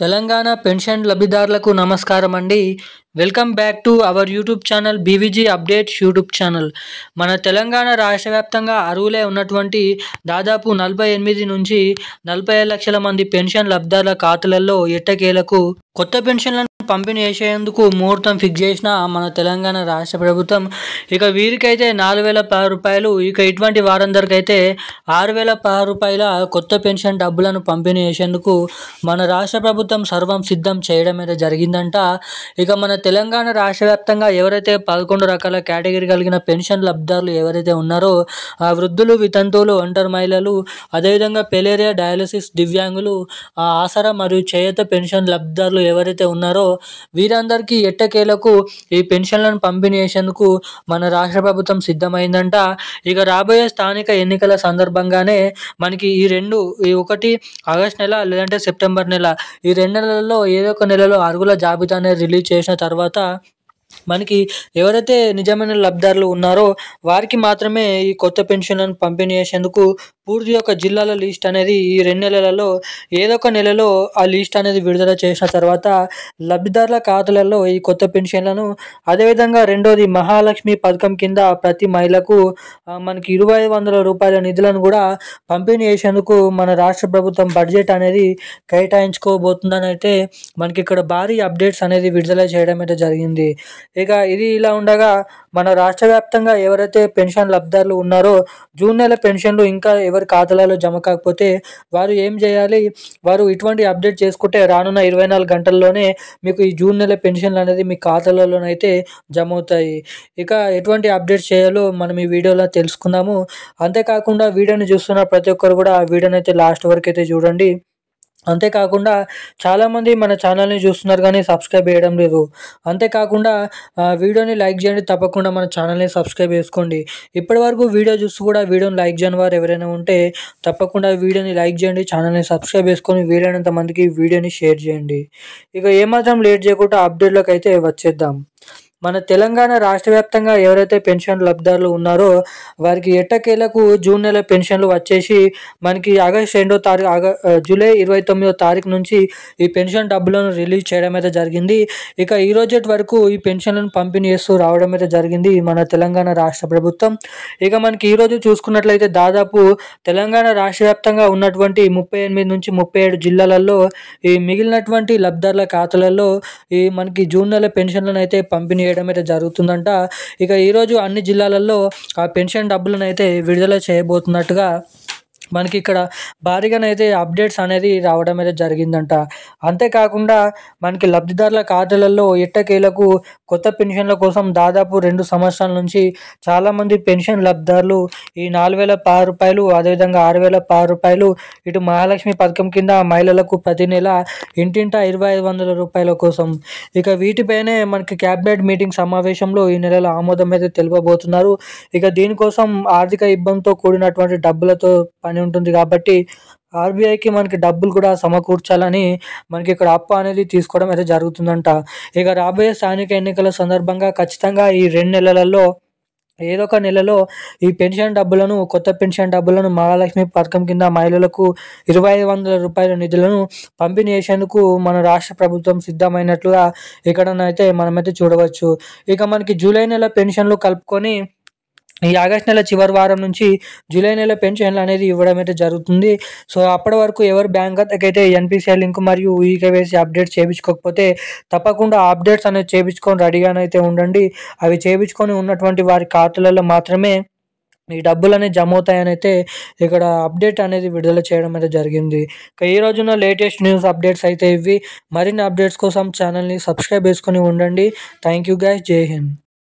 Telangana pension లబ్ధిదారులకు నమస్కారం అండి. Welcome back to our YouTube channel BVG updates YouTube channel. మన తెలంగాణ రాష్ట్ర వ్యాప్తంగా అర్హులై ఉన్నటువంటి దాదాపు 48 నుంచి 45 లక్షల మంది పెన్షన్ లబ్ధిదారుల ఖాతాలలో ఎట్టకేలకు కొత్త పెన్షన్లను పంపిణీ చేసేందుకు ముహూర్తం ఫిక్స్ చేసిన మన తెలంగాణ రాష్ట్ర ప్రభుత్వం. ఇక వీరికైతే 4,010 రూపాయలు, ఇక ఇటువంటి వారందరికైతే 6,010 రూపాయల కొత్త పెన్షన్ డబ్బులను పంపిణీ చేసేందుకు మన రాష్ట్ర ప్రభుత్వం సర్వం సిద్ధం చేయడం అయితే జరిగిందంట. ఇక మన తెలంగాణ రాష్ట్ర వ్యాప్తంగా ఎవరైతే 11 రకాల కేటగిరీ కలిగిన పెన్షన్ లబ్ధిదారులు ఎవరైతే ఉన్నారో ఆ వృద్ధులు, వితంతువులు, ఒంటరి మహిళలు, అదేవిధంగా పెలేరియా, డయాలసిస్, దివ్యాంగులు, ఆసరా మరియు చేయూత పెన్షన్ లబ్ధిదారులు ఎవరైతే ఉన్నారో వీరందరికీ ఎట్టకేలకు ఈ పెన్షన్లను పంపిణీ చేసేందుకు మన రాష్ట్ర ప్రభుత్వం సిద్ధమైందంట. ఇక రాబోయే స్థానిక ఎన్నికల సందర్భంగానే మనకి ఈ ఒకటి ఆగస్ట్ నెల లేదంటే సెప్టెంబర్ నెల, ఈ 2 నెలల్లో ఏదో ఒక నెలలో అర్హుల జాబితాని రిలీజ్ చేసిన తర్వాత మనకి ఎవరైతే నిజమైన లబ్ధిదారులు ఉన్నారో వారికి మాత్రమే ఈ కొత్త పెన్షన్లను పంపిణీ చేసేందుకు పూర్తి యొక్క జిల్లాల లిస్ట్ అనేది ఈ 2 నెలలలో ఏదో ఒక నెలలో ఆ లిస్ట్ అనేది విడుదల చేసిన తర్వాత లబ్ధిదారుల ఖాతాలలో ఈ కొత్త పెన్షన్లను, అదేవిధంగా రెండోది మహాలక్ష్మి పథకం కింద ప్రతి మహిళకు మనకి 2,500 రూపాయల నిధులను కూడా పంపిణీ చేసేందుకు మన రాష్ట్ర ప్రభుత్వం బడ్జెట్ అనేది కేటాయించుకోబోతుందని అయితే మనకి ఇక్కడ భారీ అప్డేట్స్ అనేది విడుదల చేయడం అయితే జరిగింది. ఇక ఇది ఇలా ఉండగా మన రాష్ట్ర వ్యాప్తంగా ఎవరైతే పెన్షన్ లబ్ధిదారులు ఉన్నారో జూన్ నెల పెన్షన్లు ఇంకా ఎవరి ఖాతాలలో జమ కాకపోతే వారు ఏం చేయాలి, వారు ఇటువంటి అప్డేట్ చేసుకుంటే రానున్న 24 గంటల్లోనే మీకు ఈ జూన్ నెల పెన్షన్లు అనేది మీ ఖాతాలలోనైతే జమ అవుతాయి. ఇక ఎటువంటి అప్డేట్స్ చేయాలో మనం ఈ వీడియోలో తెలుసుకుందాము. అంతేకాకుండా వీడియోని చూస్తున్న ప్రతి ఒక్కరు కూడా ఆ వీడియోని అయితే లాస్ట్ వరకు అయితే చూడండి. అంతేకాకుండా చాలామంది మన ఛానల్ని చూస్తున్నారు కానీ సబ్స్క్రైబ్ చేయడం లేదు. అంతేకాకుండా వీడియోని లైక్ చేయండి, తప్పకుండా మన ఛానల్ని సబ్స్క్రైబ్ చేసుకోండి. ఇప్పటివరకు వీడియో చూస్తూ కూడా వీడియోని లైక్ చేయని వారు ఎవరైనా ఉంటే తప్పకుండా వీడియోని లైక్ చేయండి, ఛానల్ని సబ్స్క్రైబ్ చేసుకొని వీలైనంత మందికి వీడియోని షేర్ చేయండి. ఇక ఏమాత్రం లేట్ చేయకుండా అప్డేట్లోకి అయితే వచ్చేద్దాం. మన తెలంగాణ రాష్ట్ర వ్యాప్తంగా ఎవరైతే పెన్షన్ లబ్ధిదారులు ఉన్నారో వారికి ఎట్టకేలకు జూన్ నెల పెన్షన్లు వచ్చేసి మనకి ఆగస్ట్ 2వ తారీఖు జూలై 29వ తారీఖు నుంచి ఈ పెన్షన్ డబ్బులను రిలీజ్ చేయడం అయితే జరిగింది. ఇక ఈ రోజు వరకు ఈ పెన్షన్లను పంపిణీ చేస్తూ రావడం అయితే జరిగింది మన తెలంగాణ రాష్ట్ర ప్రభుత్వం. ఇక మనకి ఈరోజు చూసుకున్నట్లయితే దాదాపు తెలంగాణ రాష్ట్ర వ్యాప్తంగా ఉన్నటువంటి 38 నుంచి 37 జిల్లాలలో ఈ మిగిలినటువంటి లబ్ధిదారుల ఖాతాలలో ఈ మనకి జూన్ నెల పెన్షన్లను అయితే పంపిణీ చేయడం అయితే జరుగుతుందంట. ఇక ఈరోజు అన్ని జిల్లాలలో ఆ పెన్షన్ డబ్బులను అయితే విడుదల చేయబోతున్నట్టుగా మనకి ఇక్కడ భారీగానైతే అప్డేట్స్ అనేది రావడం అయితే జరిగిందంట. అంతేకాకుండా మనకి లబ్ధిదారుల ఖాతాలలో ఎట్టకేలకు కొత్త పెన్షన్ల కోసం దాదాపు 2 సంవత్సరాల నుంచి చాలామంది పెన్షన్ లబ్ధిదారులు ఈ 4,010 రూపాయలు, అదేవిధంగా 6,010 రూపాయలు, ఇటు మహాలక్ష్మి పథకం కింద మహిళలకు ప్రతి నెల ఇంటింటా 2,500 రూపాయల కోసం ఇక వీటిపైనే మనకి క్యాబినెట్ మీటింగ్ సమావేశంలో ఈ నెలలో ఆమోదం అయితే తెలుపబోతున్నారు. ఇక దీనికోసం ఆర్థిక ఇబ్బందితో కూడినటువంటి డబ్బులతో పని ఉంటుంది కాబట్టి ఆర్బీఐకి మనకి డబ్బులు కూడా సమకూర్చాలని మనకి ఇక్కడ అప్పు అనేది తీసుకోవడం అయితే జరుగుతుందంట. ఇక రాబోయే స్థానిక ఎన్నికల సందర్భంగా ఖచ్చితంగా ఈ 2 నెలలలో ఏదో ఒక నెలలో ఈ పెన్షన్ డబ్బులను, కొత్త పెన్షన్ డబ్బులను మహాలక్ష్మి పథకం కింద మహిళలకు 2,500 రూపాయల నిధులను పంపిణీ చేసేందుకు మన రాష్ట్ర ప్రభుత్వం సిద్ధమైనట్లుగా ఇక్కడనైతే మనమైతే చూడవచ్చు. ఇక మనకి జూలై నెల పెన్షన్లు కలుపుకొని ఈ ఆగస్ట్ నెల చివరి వారం నుంచి జూలై నెల పెన్షన్లు అనేది ఇవ్వడం అయితే జరుగుతుంది. సో అప్పటి వరకు ఎవరు బ్యాంక్ ఖాతాకైతే ఎన్పిసిఐ లింక్ మరియు ఈకేవైసీ అప్డేట్స్ చేయించుకోకపోతే తప్పకుండా అప్డేట్స్ అనేది చేయించుకొని రెడీగానైతే ఉండండి. అవి చేయించుకొని ఉన్నటువంటి వారి ఖాతాలలో మాత్రమే ఈ డబ్బులు అనేది జమ అవుతాయని అయితే ఇక్కడ అప్డేట్ అనేది విడుదల చేయడం అయితే జరిగింది. ఇక ఈ రోజున లేటెస్ట్ న్యూస్ అప్డేట్స్ అయితే ఇవి. మరిన్ని అప్డేట్స్ కోసం ఛానల్ని సబ్స్క్రైబ్ చేసుకొని ఉండండి. Thank you guys. జై హింద్.